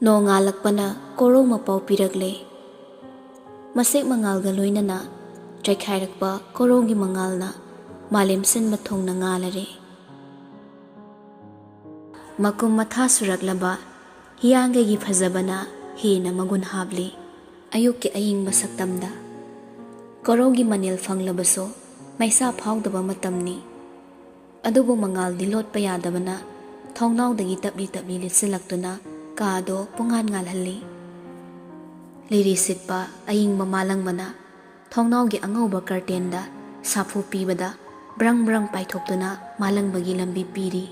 ꯅꯣꯡꯉꯥꯜꯂꯛꯄꯅ ꯀꯣꯔꯧ ꯃꯄꯥꯎ ꯄꯤꯔꯛꯂꯦ꯫ ꯃꯁꯦꯛ ꯃꯉꯥꯜꯒ ꯂꯣꯏꯅꯅ ꯆꯩꯈꯥꯏꯔꯛꯄ ꯀꯣꯔꯧꯒꯤ ꯃꯉꯥꯜꯅ ꯃꯥꯂꯦꯝ ꯁꯤꯟꯕ ꯊꯨꯡꯅ ꯉꯥꯜꯂꯔꯦ꯫ ꯃꯀꯨꯝ ꯃꯊꯥ ꯁꯨꯔꯛꯂꯕ ꯍꯤꯌꯥꯡꯒꯩꯒꯤ ꯐꯖꯕꯅ ꯍꯦꯟꯅ ꯃꯒꯨꯟ ꯍꯥꯞꯂꯤ ꯑꯌꯨꯛꯀꯤ ꯑꯏꯪꯕ ꯁꯛꯇꯝꯗ꯫ ꯀꯣꯔꯧꯒꯤ ꯃꯅꯤꯜ ꯐꯪꯂꯕꯁꯨ ꯃꯩꯁꯥ ꯐꯥꯎꯗꯕ ꯃꯇꯝꯅꯤ꯫ ꯑꯗꯨꯕꯨ ꯃꯉꯥꯜꯗꯤ ꯂꯣꯠꯄ ꯌꯥꯗꯕꯅ ꯊꯣꯡꯅꯥꯎꯗꯒꯤ ꯇꯞꯂꯤ ꯇꯞꯂꯤ ꯂꯤꯠꯁꯤꯜꯂꯛꯇꯨꯅ ꯀꯥꯗꯣ ꯄꯨꯡꯉꯥꯟ ꯉꯥꯜꯍꯜꯂꯤ꯫ ꯂꯤꯔꯤ ꯁꯤꯠꯄ ꯑꯏꯪꯕ ꯃꯥꯂꯪꯕꯅ ꯊꯣꯡꯅꯥꯎꯒꯤ ꯑꯉꯧꯕ ꯀꯔꯇꯦꯟꯗ ꯁꯥꯐꯨ ꯄꯤꯕꯗ ꯕ꯭ꯔꯪ ꯕ꯭ꯔꯪ ꯄꯥꯏꯊꯣꯛꯇꯨꯅ ꯃꯥꯂꯪꯕꯒꯤ ꯂꯝꯕꯤ ꯄꯤꯔꯤ꯫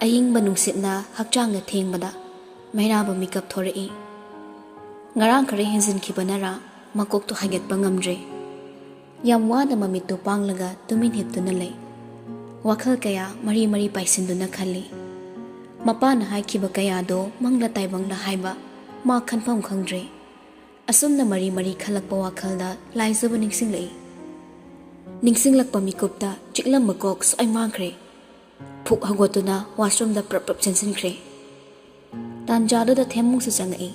ꯑꯏꯪꯕ ꯅꯨꯡꯁꯤꯠꯅ ꯍꯛꯆꯥꯡꯗ ꯊꯦꯡꯕꯗ ꯃꯩꯔꯥꯕ ꯃꯤꯀꯞ ꯊꯣꯔꯛꯏ꯫ ꯉꯔꯥꯡ ꯈꯔ ꯍꯦꯟꯖꯤꯟꯈꯤꯕꯅꯔꯥ ꯃꯀꯣꯛꯇꯣ ꯍꯥꯏꯒꯠꯄ ꯉꯝꯗ꯭ꯔꯦ꯫ ꯌꯥꯝ ꯋꯥꯅ ꯃꯃꯤꯠꯇꯨ ꯄꯥꯡꯂꯒ ꯇꯨꯃꯤꯟ ꯍꯤꯞꯇꯨꯅ ꯂꯩ꯫ ꯋꯥꯈꯜ ꯀꯌꯥ ꯃꯔꯤ ꯃꯔꯤ ꯄꯥꯏꯁꯤꯟꯗꯨꯅ ꯈꯜꯂꯤ꯫ ꯃꯄꯥꯅ ꯍꯥꯏꯈꯤꯕ ꯀꯌꯥꯗꯣ ꯃꯪꯂ ꯇꯥꯏꯕꯪꯂ ꯍꯥꯏꯕ ꯃꯥ ꯈꯟꯐꯝ ꯈꯪꯗ꯭ꯔꯦ꯫ ꯑꯁꯨꯝꯅ ꯃꯔꯤ ꯃꯔꯤ ꯈꯜꯂꯛꯄ ꯋꯥꯈꯜꯗ ꯂꯥꯏꯖꯕ ꯅꯤꯡꯁꯤꯡꯂꯛꯏ꯫ ꯅꯤꯡꯁꯤꯡꯂꯛꯄ ꯃꯤꯀꯨꯞꯇ ꯆꯤꯛꯂꯝꯕ ꯀꯣꯛ ꯁꯣꯏ ꯃꯥꯡꯈ꯭ꯔꯦ꯫ ꯐꯨꯛ ꯍꯧꯒꯠꯇꯨꯅ ꯋꯥꯁꯔꯨꯝꯗ ꯄ꯭ꯔꯞ ꯄ꯭ꯔꯞ ꯆꯦꯟꯁꯤꯟꯈ꯭ꯔꯦ꯫ ꯇꯥꯟꯖꯥꯗꯨꯗ ꯊꯦꯝꯃꯨꯡꯁꯨ ꯆꯪꯉꯛꯏ꯫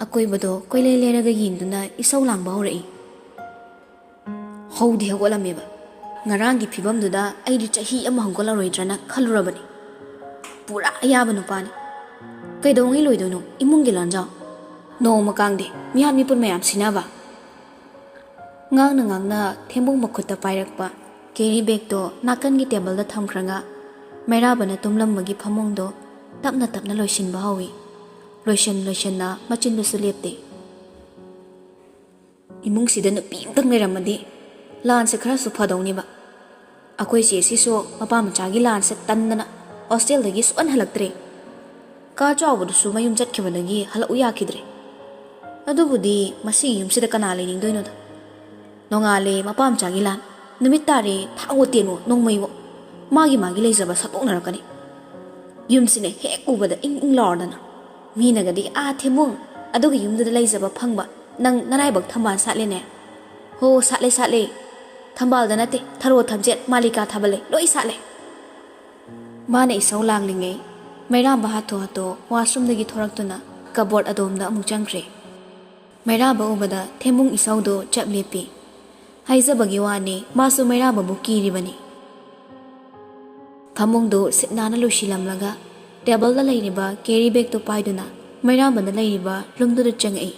ꯑꯀꯣꯏꯕꯗꯣ ꯀꯣꯏꯂꯩ ꯂꯩꯔꯒ ꯌꯦꯡꯗꯨꯅ ꯏꯁꯧ ꯂꯥꯡꯕ ꯍꯧꯔꯛꯏ꯫ ꯍꯧꯗꯤ ꯍꯧꯒꯠꯂꯝꯃꯦꯕ ꯉꯔꯥꯡꯒꯤ ꯐꯤꯕꯝꯗꯨꯗ ꯑꯩꯗꯤ ꯆꯍꯤ ꯑꯃ ꯍꯧꯒꯠꯂꯔꯣꯏꯗ꯭ꯔꯅ ꯈꯜꯂꯨꯔꯕꯅꯤ꯫ ꯄꯨꯔꯥ ꯑꯌꯥꯕ ꯅꯨꯄꯥꯅꯤ꯫ ꯀꯩꯗꯧꯉꯩ ꯂꯣꯏꯗꯣꯏꯅꯣ ꯏꯃꯨꯡꯒꯤ ꯂꯥꯟꯖꯥꯎ? ꯅꯣꯡꯃ ꯀꯥꯡꯗꯦ ꯃꯤꯍꯥꯠ ꯃꯤꯄꯨꯟ ꯃꯌꯥꯝ ꯁꯤꯟꯅꯕ꯫ ꯉꯥꯡꯅ ꯉꯥꯡꯅ ꯊꯦꯝꯕꯨꯡ ꯃꯈꯨꯠꯇ ꯄꯥꯏꯔꯛꯄ ꯀꯦꯔꯤ ꯕꯦꯒꯇꯣ ꯅꯥꯀꯟꯒꯤ ꯇꯦꯕꯜꯗ ꯊꯝꯈ꯭ꯔꯒ ꯃꯩꯔꯥꯕꯅ ꯇꯨꯝꯂꯝꯕꯒꯤ ꯐꯃꯨꯡꯗꯣ ꯇꯞꯅ ꯇꯞꯅ ꯂꯣꯏꯁꯤꯟꯕ ꯍꯧꯏ꯫ ꯂꯣꯏꯁꯟꯅ ꯃꯆꯤꯟꯗꯨꯁꯨ ꯂꯦꯞꯇꯦ꯫ ꯏꯃꯨꯡꯁꯤꯗ ꯅꯨꯄꯤ ꯑꯃꯇꯪ ꯂꯩꯔꯝꯃꯗꯤ ꯂꯥꯟꯁꯦ ꯈꯔꯁꯨ ꯐꯗꯧꯅꯤꯕ꯫ ꯑꯩꯈꯣꯏ ꯆꯦꯁꯤꯁꯨ ꯃꯄꯥ ꯃꯆꯥꯒꯤ ꯂꯥꯟꯁꯦ ꯇꯟꯗꯅ ꯍꯣꯁꯇꯦꯜꯗꯒꯤ ꯁꯨꯛꯍꯟ ꯍꯜꯂꯛꯇ꯭ꯔꯦ꯫ ꯀꯥ ꯆꯥꯎꯕꯗꯨꯁꯨ ꯃꯌꯨꯝ ꯆꯠꯈꯤꯕꯗꯒꯤ ꯍꯜꯂꯛꯎ ꯌꯥꯈꯤꯗ꯭ꯔꯦ꯫ ꯑꯗꯨꯕꯨꯗꯤ ꯃꯁꯤꯒꯤ ꯌꯨꯝꯁꯤꯗ ꯀꯅꯥ ꯂꯩꯅꯤꯡꯗꯣꯏꯅꯣꯗ? ꯅꯣꯡꯉꯥꯜꯂꯦ ꯃꯄꯥ ꯃꯆꯥꯒꯤ ꯂꯥꯟ, ꯅꯨꯃꯤꯠ ꯇꯥꯔꯦ ꯊꯥꯡꯋꯣ ꯇꯦꯟꯋꯣ ꯅꯣꯡꯃꯩꯋꯣ, ꯃꯥꯒꯤ ꯂꯩꯖꯕ ꯁꯠꯇꯣꯛꯅꯔꯛꯀꯅꯤ꯫ ꯌꯨꯝꯁꯤꯅ ꯍꯦꯛ ꯎꯕꯗ ꯏꯪ ꯏꯪ ꯂꯥꯎꯔꯗꯅ ꯃꯤꯅꯒꯗꯤ ꯊꯦꯝꯕꯨꯡ ꯑꯗꯨꯒꯤ ꯌꯨꯝꯗꯨꯗ ꯂꯩꯖꯕ ꯐꯪꯕ ꯅꯪ ꯅꯔꯥꯏꯕꯛ ꯊꯝꯕꯥꯜ ꯁꯥꯠꯂꯦꯅꯦ꯫ ꯍꯣ ꯁꯥꯠꯂꯦ ꯁꯥꯠꯂꯦ, ꯊꯝꯕꯥꯜꯗ ꯅꯠꯇꯦ ꯊꯔꯣ ꯊꯝꯆꯦꯠ ꯃꯥꯂꯤꯀꯥ ꯊꯥꯕꯜꯂꯦ ꯂꯣꯏ ꯁꯥꯠꯂꯦ꯫ ꯃꯥꯅ ꯏꯁꯧ ꯂꯥꯡꯂꯤꯉꯩ ꯃꯩꯔꯥꯕ ꯍꯥꯊꯨ ꯍꯥꯊꯨ ꯋꯥꯁꯔꯨꯝꯗꯒꯤ ꯊꯣꯔꯛꯇꯨꯅ ꯀꯕꯣꯔꯠ ꯑꯗꯣꯝꯗ ꯑꯃꯨꯛ ꯆꯪꯈ꯭ꯔꯦ꯫ ꯃꯩꯔꯥꯕ ꯎꯕꯗ ꯊꯦꯝꯕꯨꯡ ꯏꯁꯧꯗꯣ ꯆꯞ ꯂꯦꯞꯄꯤ꯫ ꯍꯥꯏꯖꯕꯒꯤ ꯋꯥꯅꯤ ꯃꯥꯁꯨ ꯃꯩꯔꯥꯕꯕꯨ ꯀꯤꯔꯤꯕꯅꯤ꯫ ꯐꯃꯨꯡꯗꯨ ꯁꯤꯠ ꯅꯥꯟꯅ ꯂꯣꯏꯁꯤꯜꯂꯝꯂꯒ ꯇꯦꯕꯜꯗ ꯂꯩꯔꯤꯕ ꯀꯦꯔꯤ ꯕꯦꯒꯇꯨ ꯄꯥꯏꯗꯨꯅ ꯃꯩꯔꯥꯕꯅ ꯂꯩꯔꯤꯕ ꯔꯨꯝꯗꯨꯗ ꯆꯪꯉꯛꯏ꯫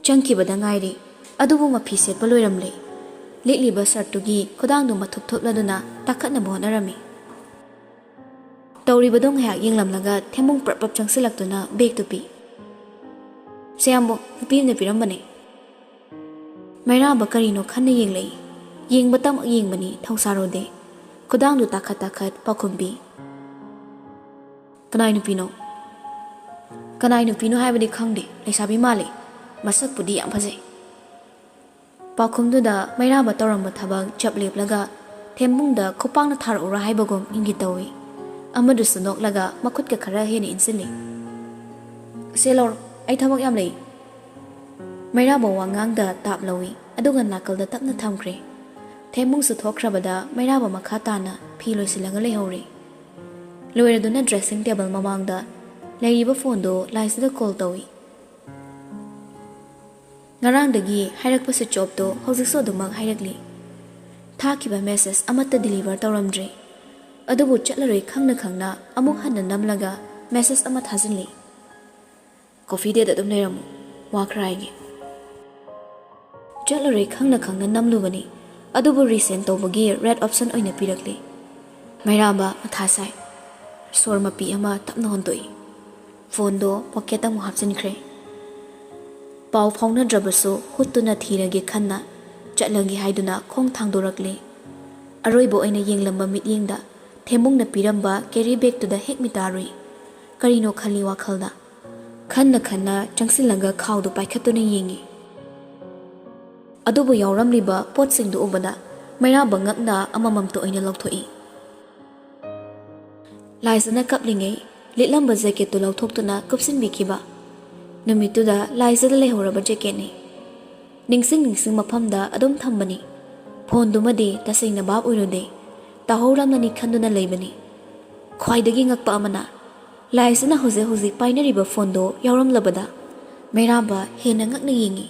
ꯆꯪꯈꯤꯕꯗ ꯉꯥꯏꯔꯤ ꯑꯗꯨꯕꯨ ꯃꯐꯤ ꯁꯦꯠꯄ ꯂꯣꯏꯔꯝꯂꯦ꯫ ꯂꯤꯠꯂꯤꯕ ꯁꯔꯠꯇꯨꯒꯤ ꯈꯨꯗꯥꯡꯗꯨ ꯃꯊꯨꯞ ꯊꯨꯞꯂꯗꯨꯅ ꯇꯥꯈꯠꯅꯕ ꯍꯣꯠꯅꯔꯝꯃꯤ꯫ ꯇꯧꯔꯤꯕꯗꯣ ꯉꯥꯏꯍꯥꯛ ꯌꯦꯡꯂꯝꯂꯒ ꯊꯦꯝꯕꯨꯡ ꯄ꯭ꯔꯞ ꯄ꯭ꯔꯞ ꯆꯪꯁꯤꯜꯂꯛꯇꯨꯅ ꯕꯦꯒꯇꯨ ꯄꯤ꯫ ꯁꯦꯌꯥꯝꯕꯣ ꯅꯨꯄꯤ ꯑꯃꯅ ꯄꯤꯔꯝꯕꯅꯦ꯫ ꯃꯩꯔꯥꯕ ꯀꯔꯤꯅꯣ ꯈꯟꯅ ꯌꯦꯡꯂꯛꯏ꯫ ꯌꯦꯡꯕꯇꯃꯛ ꯌꯦꯡꯕꯅꯤ ꯊꯧꯁꯥꯔꯨꯗꯦ꯫ ꯈꯨꯗꯥꯡꯗꯨ ꯇꯥꯈꯠ ꯇꯥꯈꯠ ꯄꯥꯎꯈꯨꯝ ꯄꯤ꯫ ꯀꯅꯥꯏ ꯅꯨꯄꯤꯅꯣ? ꯀꯅꯥꯏ ꯅꯨꯄꯤꯅꯣ ꯍꯥꯏꯕꯗꯤ ꯈꯪꯗꯦ, ꯂꯩꯁꯥꯕꯤ ꯃꯥꯜꯂꯤ, ꯃꯁꯛꯄꯨꯗꯤ ꯌꯥꯝ ꯐꯖꯩ꯫ ꯄꯥꯎꯈꯨꯝꯗꯨꯗ ꯃꯩꯔꯥꯕ ꯇꯧꯔꯝꯕ ꯊꯕꯛ ꯆꯞ ꯂꯦꯞꯂꯒ ꯊꯦꯝꯕꯨꯡꯗ ꯈꯨꯄꯥꯛꯅ ꯊꯥꯔꯛꯎꯔꯥ ꯍꯥꯏꯕꯒꯨꯝ ꯏꯪꯒꯤꯠ ꯇꯧꯏ꯫ ꯑꯃꯗꯨꯁꯨ ꯅꯣꯛꯂꯒ ꯃꯈꯨꯠꯀ ꯈꯔ ꯍꯦꯟꯅ ꯏꯟꯁꯤꯜꯂꯤ꯫ ꯁꯦ ꯂꯧꯔꯣ, ꯑꯩ ꯊꯕꯛ ꯌꯥꯝ ꯂꯩ꯫ ꯃꯩꯔꯥꯕ ꯋꯥꯉꯥꯡꯗ ꯇꯥꯞ ꯂꯧꯏ ꯑꯗꯨꯒ ꯅꯥꯀꯜꯗ ꯇꯞꯅ ꯊꯝꯈ꯭ꯔꯦ꯫ ꯊꯦꯝꯕꯨꯡꯁꯨ ꯊꯣꯛꯈ꯭ꯔꯕꯗ ꯃꯩꯔꯥꯕ ꯃꯈꯥ ꯇꯥꯅ ꯐꯤ ꯂꯣꯏꯁꯤꯜꯂꯒ ꯂꯩꯍꯧꯔꯤ꯫ ꯂꯣꯏꯔꯗꯨꯅ ꯗ꯭ꯔꯦꯁꯤꯡ ꯇꯦꯕꯜ ꯃꯃꯥꯡꯗ ꯂꯩꯔꯤꯕ ꯐꯣꯟꯗꯣ ꯂꯥꯏꯖꯗ ꯀꯣꯜ ꯇꯧꯏ꯫ ꯉꯔꯥꯡꯗꯒꯤ ꯍꯥꯏꯔꯛꯄ ꯁ꯭ꯋꯤꯆ ꯑꯣꯐꯇꯣ ꯍꯧꯖꯤꯛꯁꯨ ꯑꯗꯨꯃꯛ ꯍꯥꯏꯔꯛꯂꯤ꯫ ꯊꯥꯈꯤꯕ ꯃꯦꯁꯦꯖ ꯑꯃꯠꯇ ꯗꯤꯂꯤꯚꯔ ꯇꯧꯔꯝꯗ꯭ꯔꯤ꯫ ꯑꯗꯨꯕꯨ ꯆꯠꯂꯔꯣꯏ ꯈꯪꯅ ꯈꯪꯅ ꯑꯃꯨꯛ ꯍꯟꯅ ꯅꯝꯂꯒ ꯃꯦꯁꯦꯖ ꯑꯃ ꯊꯥꯖꯤꯜꯂꯤ꯫ ꯀꯣꯐꯤ ꯗꯦꯠ ꯑꯗꯨꯝ ꯂꯩꯔꯝꯃꯨ, ꯋꯥ ꯈꯔ ꯍꯥꯏꯒꯦ꯫ ꯆꯠꯂꯔꯣꯏ ꯈꯪꯅ ꯈꯪꯅ ꯅꯝꯂꯨꯕꯅꯤ ꯑꯗꯨꯕꯨ ꯔꯤꯁꯦꯟ ꯇꯧꯕꯒꯤ ꯔꯦꯗ ꯑꯣꯞꯁꯟ ꯑꯣꯏꯅ ꯄꯤꯔꯛꯂꯤ꯫ ꯃꯩꯔꯥꯕ ꯃꯊꯥ ꯁꯥꯏ꯫ ꯁꯣꯔ ꯃꯄꯤ ꯑꯃ ꯇꯞꯅ ꯍꯣꯟꯗꯣꯛꯏ꯫ ꯐꯣꯟꯗꯣ ꯄꯣꯀꯦꯠꯇ ꯑꯃꯨꯛ ꯍꯥꯞꯆꯤꯟꯈ꯭ꯔꯦ꯫ ꯄꯥꯎ ꯐꯥꯎꯅꯗ꯭ꯔꯕꯁꯨ ꯍꯨꯠꯇꯨꯅ ꯊꯤꯔꯒꯦ ꯈꯟꯅ ꯆꯠꯂꯒꯦ ꯍꯥꯏꯗꯨꯅ ꯈꯣꯡ ꯊꯥꯡꯗꯣꯔꯛꯂꯤ꯫ ꯑꯔꯣꯏꯕ ꯑꯣꯏꯅ ꯌꯦꯡꯂꯝꯕ ꯃꯤꯠꯌꯦꯡꯗ ꯊꯦꯝꯕꯨꯡꯅ ꯄꯤꯔꯝꯕ ꯀꯦꯔꯤ ꯕꯦꯒꯇꯨꯗ ꯍꯦꯛ ꯃꯤꯇꯥꯔꯨꯏ꯫ ꯀꯔꯤꯅꯣ ꯈꯜꯂꯤ ꯋꯥꯈꯜꯗ꯫ ꯈꯟꯅ ꯈꯟꯅ ꯆꯪꯁꯤꯜꯂꯒ ꯈꯥꯎꯗꯨ ꯄꯥꯏꯈꯠꯇꯨꯅ ꯌꯦꯡꯉꯤ꯫ ꯑꯗꯨꯕꯨ ꯌꯥꯎꯔꯝꯂꯤꯕ ꯄꯣꯠꯁꯤꯡꯗꯨ ꯎꯕꯗ ꯃꯩꯔꯥꯕ ꯉꯛꯅ ꯑꯃꯃꯝꯇ ꯑꯣꯏꯅ ꯂꯧꯊꯣꯛꯏ꯫ ꯂꯥꯏꯖꯅ ꯀꯞꯂꯤꯉꯩ ꯂꯤꯠꯂꯝꯕ ꯖꯦꯀꯦꯠꯇꯨ ꯂꯧꯊꯣꯛꯇꯨꯅ ꯀꯨꯞꯁꯤꯟꯕꯤꯈꯤꯕ꯫ ꯅꯨꯃꯤꯠꯇꯨꯗ ꯂꯥꯏꯖꯗ ꯂꯩꯍꯧꯔꯕ ꯖꯦꯀꯦꯠꯅꯤ꯫ ꯅꯤꯡꯁꯤꯡ ꯃꯐꯝꯗ ꯑꯗꯨꯝ ꯊꯝꯕꯅꯤ꯫ ꯐꯣꯟꯗꯨꯃꯗꯤ ꯇꯁꯦꯡꯅ ꯚꯥꯞ ꯑꯣꯏꯔꯨꯗꯦ, ꯇꯥꯍꯧꯔꯝꯂꯅꯤ ꯈꯟꯗꯨꯅ ꯂꯩꯕꯅꯤ꯫ ꯈ꯭ꯋꯥꯏꯗꯒꯤ ꯉꯛꯄ ꯑꯃꯅ ꯂꯥꯏꯁꯤꯅ ꯍꯧꯖꯤꯛ ꯄꯥꯏꯅꯔꯤꯕ ꯐꯣꯟꯗꯣ ꯌꯥꯎꯔꯝꯂꯕꯗ ꯃꯩꯔꯥꯕ ꯍꯦꯟꯅ ꯉꯛꯅ ꯌꯦꯡꯉꯤ꯫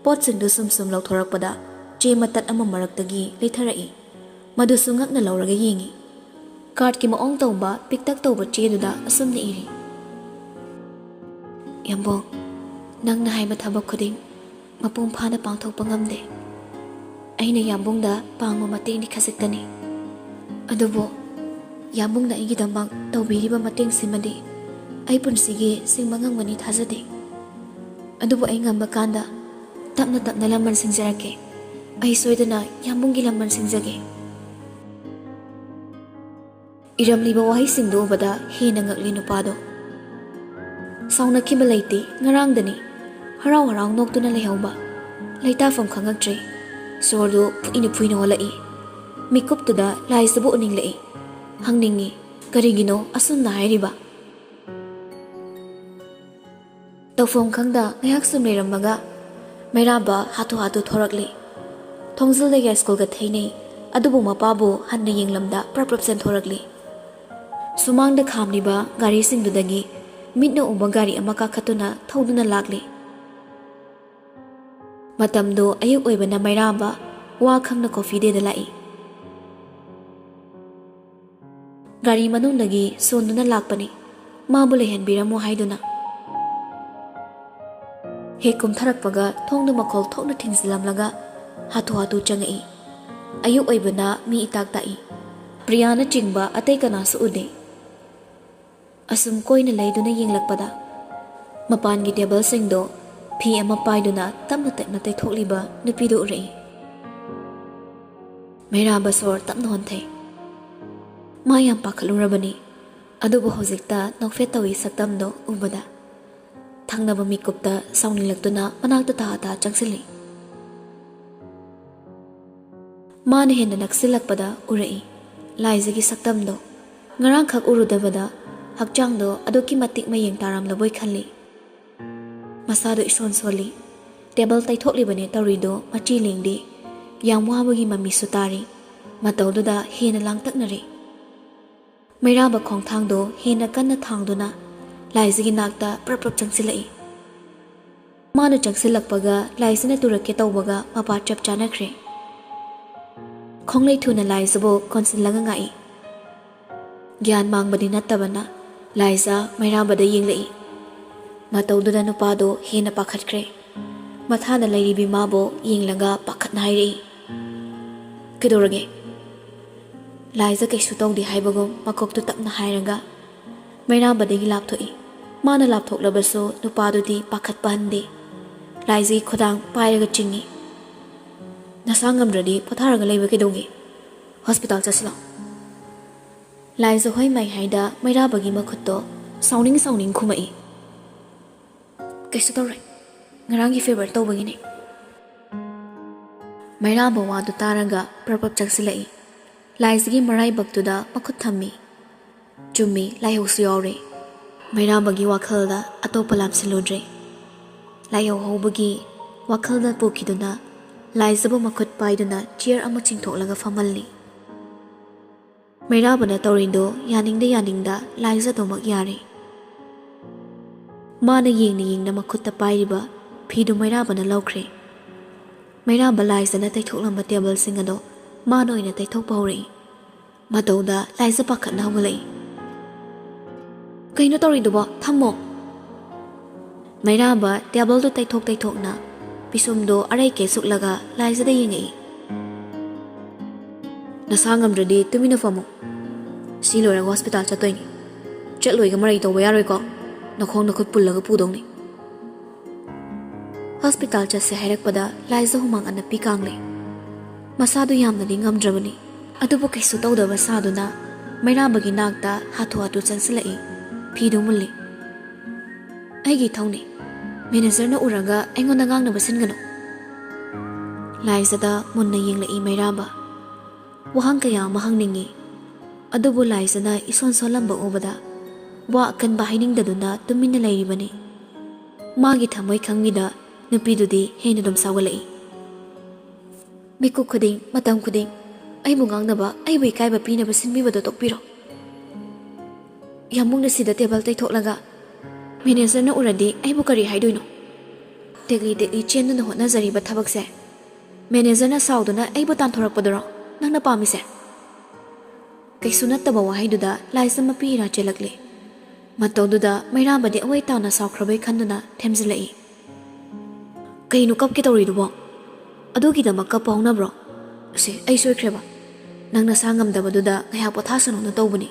ꯄꯣꯠꯁꯤꯡꯗꯨ ꯁꯨꯝ ꯂꯧꯊꯣꯔꯛꯄꯗ ꯆꯦ ꯃꯇꯠ ꯑꯃ ꯃꯔꯛꯇꯒꯤ ꯂꯩꯊꯔꯛꯏ꯫ ꯃꯗꯨꯁꯨ ꯉꯛꯅ ꯂꯧꯔꯒ ꯌꯦꯡꯉꯤ꯫ ꯀꯥꯔꯠꯀꯤ ꯃꯑꯣꯡ ꯇꯧꯕ ꯄꯤꯛꯇꯛ ꯇꯧꯕ ꯆꯦꯗꯨꯗ ꯑꯁꯨꯝꯅ ꯏꯔꯤ: ꯌꯥꯝꯕꯣꯡ, ꯅꯪꯅ ꯍꯥꯏꯕ ꯊꯕꯛ ꯈꯨꯗꯤꯡ ꯃꯄꯨꯡ ꯐꯥꯅ ꯄꯥꯡꯊꯣꯛꯄ ꯉꯝꯗꯦ꯫ ꯑꯩꯅ ꯌꯥꯝꯕꯨꯡꯗ ꯄꯥꯡꯕ ꯃꯇꯦꯡꯗꯤ ꯈꯖꯤꯛꯇꯅꯤ꯫ ꯑꯗꯨꯕꯨ ꯌꯥꯝꯕꯨꯡꯅ ꯑꯩꯒꯤꯗꯃꯛ ꯇꯧꯕꯤꯔꯤꯕ ꯃꯇꯦꯡꯁꯤꯃꯗꯤ ꯑꯩ ꯄꯨꯟꯁꯤꯒꯤ ꯁꯤꯡꯕ ꯉꯝꯒꯅꯤ ꯊꯥꯖꯗꯦ꯫ ꯑꯗꯨꯕꯨ ꯑꯩ ꯉꯝꯕ ꯀꯥꯟꯗ ꯇꯞꯅ ꯂꯃꯟ ꯁꯤꯡꯖꯔꯛꯀꯦ꯫ ꯑꯩ ꯁꯣꯏꯗꯅ ꯌꯥꯝꯕꯨꯡꯒꯤ ꯂꯃꯟ ꯁꯤꯡꯖꯒꯦ꯫ ꯏꯔꯝꯂꯤꯕ ꯋꯥꯍꯩꯁꯤꯡꯗꯨ ꯎꯕꯗ ꯍꯦꯟꯅ ꯉꯛꯂꯤ ꯅꯨꯄꯥꯗꯣ꯫ ꯁꯥꯎꯅꯈꯤꯕ ꯂꯩꯇꯦ, ꯉꯔꯥꯡꯗꯅꯤ ꯍꯔꯥꯎ ꯅꯣꯛꯇꯨꯅ ꯂꯩꯍꯧꯕ꯫ ꯂꯩꯇꯥꯐꯝ ꯈꯪꯉꯛꯇ꯭ꯔꯦ꯫ ꯁꯣꯔꯗꯨ ꯐꯨꯏꯅ ꯍꯣꯜꯂꯛꯏ꯫ ꯃꯤꯀꯨꯞꯇꯨꯗ ꯂꯥꯏꯁꯤꯕꯨ ꯎꯅꯤꯡꯂꯛꯏ꯫ ꯍꯪꯅꯤꯡꯉꯤ, ꯀꯔꯤꯒꯤꯅꯣ ꯑꯁꯨꯝꯅ ꯍꯥꯏꯔꯤꯕ? ꯇꯧꯐꯝ ꯈꯪꯗ ꯉꯥꯏꯍꯥꯛ ꯁꯨꯝ ꯂꯩꯔꯝꯃꯒ ꯃꯩꯔꯥꯕ ꯍꯥꯊꯨ ꯊꯣꯔꯛꯂꯤ꯫ ꯊꯣꯡꯖꯤꯜꯗꯒꯤ ꯁ꯭ꯀꯨꯜꯒ ꯊꯩꯅꯩ꯫ ꯑꯗꯨꯕꯨ ꯃꯄꯥꯕꯨ ꯍꯟꯅ ꯌꯦꯡꯂꯝꯗ ꯄ꯭ꯔꯞ ꯆꯦꯟꯊꯣꯔꯛꯂꯤ꯫ ꯁꯨꯃꯥꯡꯗ ꯈꯥꯝꯂꯤꯕ ꯒꯥꯔꯤꯁꯤꯡꯗꯨꯗꯒꯤ ꯃꯤꯠꯅ ꯎꯕ ꯒꯥꯔꯤ ꯑꯃ ꯀꯥꯈꯠꯇꯨꯅ ꯊꯧꯗꯨꯅ ꯂꯥꯛꯂꯤ꯫ ꯃꯇꯝꯗꯣ ꯑꯌꯨꯛ ꯑꯣꯏꯕꯅ ꯃꯩꯔꯥꯕ ꯋꯥ ꯈꯪꯅ ꯀꯣꯐꯤ ꯗꯦꯗ ꯂꯥꯛꯏ꯫ ꯒꯥꯔꯤ ꯃꯅꯨꯡꯗꯒꯤ ꯁꯣꯟꯗꯨꯅ ꯂꯥꯛꯄꯅꯤ, ꯃꯥꯕꯨ ꯂꯩꯍꯟꯕꯤꯔꯝꯃꯣ ꯍꯥꯏꯗꯨꯅ꯫ ꯍꯦꯛ ꯀꯨꯝꯊꯔꯛꯄꯒ ꯊꯣꯡꯗꯨ ꯃꯈꯣꯜ ꯊꯣꯛꯅ ꯊꯤꯡꯖꯤꯜꯂꯝꯂꯒ ꯍꯥꯊꯨ ꯆꯪꯉꯛꯏ꯫ ꯑꯌꯨꯛ ꯑꯣꯏꯕꯅ ꯃꯤ ꯏꯇꯥꯛ ꯇꯥꯛꯏ꯫ ꯄ꯭ꯔꯤꯌꯥꯅ ꯆꯤꯡꯕ ꯑꯇꯩ ꯀꯅꯥꯁꯨ ꯎꯗꯦ꯫ ꯑꯁꯨꯝ ꯀꯣꯏꯅ ꯂꯩꯗꯨꯅ ꯌꯦꯡꯂꯛꯄꯗ ꯃꯄꯥꯟꯒꯤ ꯇꯦꯕꯜꯁꯤꯡꯗꯣ ꯐꯤ ꯑꯃ ꯄꯥꯏꯗꯨꯅ ꯇꯞꯅ ꯇꯩꯊꯣꯛꯂꯤꯕ ꯅꯨꯄꯤꯗꯨ ꯎꯔꯛꯏ꯫ ꯃꯩꯔꯥꯕ ꯁꯣꯔ ꯇꯞꯅ ꯍꯣꯟꯊꯩ꯫ ꯃꯥ ꯌꯥꯝ ꯄꯥꯈꯠꯂꯨꯔꯕꯅꯤ꯫ ꯑꯗꯨꯕꯨ ꯍꯧꯖꯤꯛꯇ ꯅꯣꯛꯐꯦꯠ ꯇꯧꯏ ꯁꯛꯇꯝꯗꯣ ꯎꯕꯗ꯫ ꯊꯪꯅꯕ ꯃꯤꯀꯨꯞꯇ ꯁꯥꯎꯅꯤꯡꯂꯛꯇꯨꯅ ꯃꯅꯥꯛꯇ ꯇꯥ ꯆꯪꯁꯤꯜꯂꯤ꯫ ꯃꯥꯅ ꯍꯦꯟꯅ ꯅꯛꯁꯤꯜꯂꯛꯄꯗ ꯎꯔꯛꯏ ꯂꯥꯏꯖꯒꯤ ꯁꯛꯇꯝꯗꯣ꯫ ꯉꯔꯥꯡꯈꯛ ꯎꯔꯨꯗꯕꯗ ꯍꯛꯆꯥꯡꯗꯣ ꯑꯗꯨꯛꯀꯤ ꯃꯇꯤꯛ ꯃꯌꯦꯡ ꯇꯥꯔꯝꯂꯕꯣꯏ ꯈꯜꯂꯤ꯫ ꯃꯁꯥꯗꯣ ꯏꯁꯣꯟ ꯁꯣꯜꯂꯤ꯫ ꯇꯦꯕꯜ ꯇꯩꯊꯣꯛꯂꯤꯕꯅꯦ ꯇꯧꯔꯤꯗꯣ ꯃꯆꯤ ꯂꯦꯡꯗꯦ꯫ ꯌꯥꯝ ꯋꯥꯕꯒꯤ ꯃꯃꯤꯁꯨ ꯇꯥꯔꯤ꯫ ꯃꯇꯧꯗꯨꯗ ꯍꯦꯟꯅ ꯂꯥꯡꯇꯛꯅꯔꯦ꯫ ꯃꯩꯔꯥꯕ ꯈꯣꯡꯊꯥꯡꯗꯣ ꯍꯦꯟꯅ ꯀꯟꯅ ꯊꯥꯡꯗꯨꯅ ꯂꯥꯏꯖꯒꯤ ꯅꯥꯛꯇ ꯄ꯭ꯔꯞ ꯆꯪꯁꯤꯜꯂꯛꯏ꯫ ꯃꯥꯅ ꯆꯪꯁꯤꯜꯂꯛꯄꯒ ꯂꯥꯏꯖꯅ ꯇꯨꯔꯛꯀꯦ ꯇꯧꯕꯒ ꯃꯄꯥ ꯆꯞ ꯆꯥꯅꯈ꯭ꯔꯦ꯫ ꯈꯣꯡꯂꯩ ꯊꯨꯅ ꯂꯥꯏꯖꯕꯨ ꯀꯣꯟꯁꯤꯜꯂꯒ ꯉꯥꯛꯏ꯫ ꯒ꯭ꯌꯥꯟ ꯃꯥꯡꯕꯗꯤ ꯅꯠꯇꯕꯅ ꯂꯥꯏꯖ ꯃꯩꯔꯥꯕꯗ ꯌꯦꯡꯂꯛꯏ꯫ ꯃꯇꯧꯗꯨꯗ ꯅꯨꯄꯥꯗꯣ ꯍꯦꯟꯅ ꯄꯥꯈꯠꯈ꯭ꯔꯦ꯫ ꯃꯊꯥꯗ ꯂꯩꯔꯤꯕꯤ ꯃꯥꯕꯨ ꯌꯦꯡꯂꯒ ꯄꯥꯈꯠꯅ ꯍꯥꯏꯔꯛꯏ: ꯀꯩꯗꯧꯔꯒꯦ? ꯂꯥꯏꯖ ꯀꯩꯁꯨ ꯇꯧꯗꯦ ꯍꯥꯏꯕꯒꯨꯝ ꯃꯀꯣꯛꯇꯨ ꯇꯞꯅ ꯍꯥꯏꯔꯒ ꯃꯩꯔꯥꯕꯗꯒꯤ ꯂꯥꯞꯊꯣꯛꯏ꯫ ꯃꯥꯅ ꯂꯥꯞꯊꯣꯛꯂꯕꯁꯨ ꯅꯨꯄꯥꯗꯨꯗꯤ ꯄꯥꯈꯠꯄ ꯍꯟꯗꯦ꯫ ꯂꯥꯏꯖꯒꯤ ꯈꯨꯗꯥꯡ ꯄꯥꯏꯔꯒ ꯆꯤꯡꯏ꯫ ꯅꯁꯥ ꯉꯝꯗ꯭ꯔꯗꯤ ꯄꯣꯊꯥꯔꯒ ꯂꯩꯕ ꯀꯩꯗꯧꯒꯦ? ꯍꯣꯁꯄꯤꯇꯥꯜ ꯆꯠꯁꯤꯂꯥꯎ꯫ ꯂꯥꯏꯖ ꯍꯣꯏ ꯃꯥꯏꯍꯥꯏꯗ ꯃꯩꯔꯥꯕꯒꯤ ꯃꯈꯨꯠꯇꯣ ꯁꯥꯎꯅꯤꯡ ꯈꯨꯝꯃꯛꯏ: ꯀꯩꯁꯨ ꯇꯧꯔꯣꯏ, ꯉꯔꯥꯡꯒꯤ ꯐꯦꯚꯔ ꯇꯧꯕꯒꯤꯅꯦ꯫ ꯃꯩꯔꯥꯕ ꯋꯥꯗꯨ ꯇꯥꯔꯒ ꯄ꯭ꯔꯞ ꯆꯪꯁꯤꯜꯂꯛꯏ꯫ ꯂꯥꯏꯖꯒꯤ ꯃꯔꯥꯏꯕꯛꯇꯨꯗ ꯃꯈꯨꯠ ꯊꯝꯃꯤ꯫ ꯆꯨꯝꯃꯤ, ꯂꯥꯏꯍꯧꯁꯨ ꯌꯥꯎꯔꯦ꯫ ꯃꯩꯔꯥꯕꯒꯤ ꯋꯥꯈꯜꯗ ꯑꯇꯣꯞꯄ ꯂꯥꯝꯁꯤꯜꯂꯨꯗ꯭ꯔꯦ꯫ ꯂꯥꯏꯍꯧ ꯍꯧꯕꯒꯤ ꯋꯥꯈꯜꯗ ꯄꯨꯈꯤꯗꯨꯅ ꯂꯥꯏꯖꯕꯨ ꯃꯈꯨꯠ ꯄꯥꯏꯗꯨꯅ ꯆꯤꯌꯔ ꯑꯃ ꯆꯤꯡꯊꯣꯛꯂꯒ ꯐꯝꯍꯜꯂꯤ꯫ ꯃꯩꯔꯥꯕꯅ ꯇꯧꯔꯤꯗꯣ ꯌꯥꯅꯤꯡꯗ ꯂꯥꯏꯖꯗꯨꯃꯛ ꯌꯥꯔꯦ꯫ ꯃꯥꯅ ꯌꯦꯡꯅ ꯃꯈꯨꯠꯇ ꯄꯥꯏꯔꯤꯕ ꯐꯤꯗꯨ ꯃꯩꯔꯥꯕꯅ ꯂꯧꯈ꯭ꯔꯦ꯫ ꯃꯩꯔꯥꯕ ꯂꯥꯏꯖꯅ ꯇꯩꯊꯣꯛꯂꯝꯕ ꯇꯦꯕꯜꯁꯤꯡ ꯑꯗꯣ ꯃꯥꯅ ꯑꯣꯏꯅ ꯇꯩꯊꯣꯛꯄ ꯍꯧꯔꯛꯏ꯫ ꯃꯇꯧꯗ ꯂꯥꯏꯖ ꯄꯥꯈꯠꯅ ꯍꯧꯒꯠꯂꯛꯏ꯫ ꯀꯩꯅꯣ ꯇꯧꯔꯤꯗꯨꯕꯣ? ꯊꯝꯃꯣ! ꯃꯩꯔꯥꯕ ꯇꯦꯕꯜꯗꯨ ꯇꯩꯊꯣꯛꯅ ꯄꯤꯁꯨꯝꯗꯣ ꯑꯔꯩꯀꯩ ꯁꯨꯛꯂꯒ ꯂꯥꯏꯖꯗ ꯌꯦꯡꯉꯛꯏ꯫ ꯅꯁꯥ ꯉꯝꯗ꯭ꯔꯗꯤ ꯇꯨꯃꯤꯟꯅ ꯐꯝꯃꯨ꯫ ꯁꯤ ꯂꯣꯏꯔꯒ ꯍꯣꯁꯄꯤꯇꯥꯜ ꯆꯠꯇꯣꯏꯅꯤ꯫ ꯆꯠꯂꯣꯏꯒ ꯃꯔꯩ ꯇꯧꯕ ꯌꯥꯔꯣꯏꯀꯣ? ꯅꯈꯣꯡ ꯅꯈꯨꯠ ꯄꯨꯜꯂꯒ ꯄꯨꯗꯧꯅꯤ꯫ ꯍꯣꯁꯄꯤꯇꯥꯜ ꯆꯠꯁꯦ ꯍꯥꯏꯔꯛꯄꯗ ꯂꯥꯏꯖ ꯍꯨꯃꯥꯡ ꯑꯅꯞꯄꯤ ꯀꯥꯡꯂꯦ꯫ ꯃꯁꯥꯗꯨ ꯌꯥꯝꯅꯗꯤ ꯉꯝꯗ꯭ꯔꯕꯅꯤ꯫ ꯑꯗꯨꯕꯨ ꯀꯩꯁꯨ ꯇꯧꯗꯕ ꯁꯥꯗꯨꯅ ꯃꯩꯔꯥꯕꯒꯤ ꯅꯥꯛꯇ ꯍꯥꯊꯨ ꯆꯪꯁꯤꯜꯂꯛꯏ꯫ ꯐꯤꯗꯨ ꯃꯨꯜꯂꯤ꯫ ꯑꯩꯒꯤ ꯏꯊꯧꯅꯤ꯫ ꯃꯦꯅꯦꯖꯔꯅ ꯎꯔꯒ ꯑꯩꯉꯣꯟꯗ ꯉꯥꯡꯅꯕ ꯁꯤꯟꯒꯅꯨ꯫ ꯂꯥꯏꯖꯗ ꯃꯨꯟꯅ ꯌꯦꯡꯂꯛꯏ ꯃꯩꯔꯥꯕ꯫ ꯋꯥꯍꯪ ꯀꯌꯥ ꯑꯃ ꯍꯪꯅꯤꯡꯉꯤ꯫ ꯑꯗꯨꯕꯨ ꯂꯥꯏꯖꯅ ꯏꯁꯣꯟ ꯁꯣꯜꯂꯝꯕ ꯎꯕꯗ ꯋꯥ ꯑꯀꯟꯕ ꯍꯥꯏꯅꯤꯡꯗꯗꯨꯅ ꯇꯨꯃꯤꯟꯅ ꯂꯩꯔꯤꯕꯅꯤ꯫ ꯃꯥꯒꯤ ꯊꯃꯣꯏ ꯈꯪꯉꯤꯗ ꯅꯨꯄꯤꯗꯨꯗꯤ ꯍꯦꯟꯅ ꯑꯗꯨꯝ ꯁꯥꯎꯒꯠꯂꯛꯏ꯫ ꯃꯤꯀꯨꯞ ꯈꯨꯗꯤꯡ, ꯃꯇꯝ ꯈꯨꯗꯤꯡ ꯑꯩꯕꯨ ꯉꯥꯡꯅꯕ, ꯑꯩꯕꯨ ꯏꯀꯥꯏꯕ ꯄꯤꯅꯕ ꯁꯤꯟꯕꯤꯕꯗꯣ ꯇꯣꯛꯄꯤꯔꯣ꯫ ꯌꯥꯝꯕꯨꯡꯅ ꯁꯤꯗ ꯇꯦꯕꯜ ꯇꯩꯊꯣꯛꯂꯒ ꯃꯦꯅꯦꯖꯔꯅ ꯎꯔꯗꯤ ꯑꯩꯕꯨ ꯀꯔꯤ ꯍꯥꯏꯗꯣꯏꯅꯣ? ꯇꯦꯛꯂꯤ ꯇꯦꯛꯂꯤ ꯆꯦꯟꯗꯨꯅ ꯍꯣꯠꯅꯖꯔꯤꯕ ꯊꯕꯛꯁꯦ ꯃꯦꯅꯦꯖꯔꯅ ꯁꯥꯎꯗꯨꯅ ꯑꯩꯕꯨ ꯇꯥꯟꯊꯣꯔꯛꯄꯗꯨꯔꯣ ꯅꯪꯅ ꯄꯥꯝꯃꯤꯁꯦ? ꯀꯩꯁꯨ ꯅꯠꯇꯕ ꯋꯥꯍꯩꯗꯨꯗ ꯂꯥꯏꯖ ꯃꯄꯤ ꯏꯔꯥ ꯆꯦꯜꯂꯛꯂꯤ꯫ ꯃꯇꯧꯗꯨꯗ ꯃꯩꯔꯥꯕꯗꯤ ꯑꯋꯥꯏ ꯇꯥꯅ ꯁꯥꯎꯈ꯭ꯔꯕꯩ ꯈꯟꯗꯨꯅ ꯊꯦꯝꯖꯤꯜꯂꯛꯏ꯫ ꯀꯩꯅꯣ ꯀꯞꯀꯦ ꯇꯧꯔꯤꯗꯨꯕꯣ? ꯑꯗꯨꯒꯤꯗꯃꯛ ꯀꯞꯄ ꯍꯧꯅꯕ꯭ꯔꯣ? ꯑꯁꯤ ꯑꯩ ꯁꯣꯏꯈ꯭ꯔꯦꯕ꯫ ꯅꯪ ꯅꯁꯥ ꯉꯝꯗꯕꯗꯨꯗ ꯉꯥꯏꯍꯥꯛ ꯄꯣꯊꯥꯁꯅꯨꯅ ꯇꯧꯕꯅꯤ꯫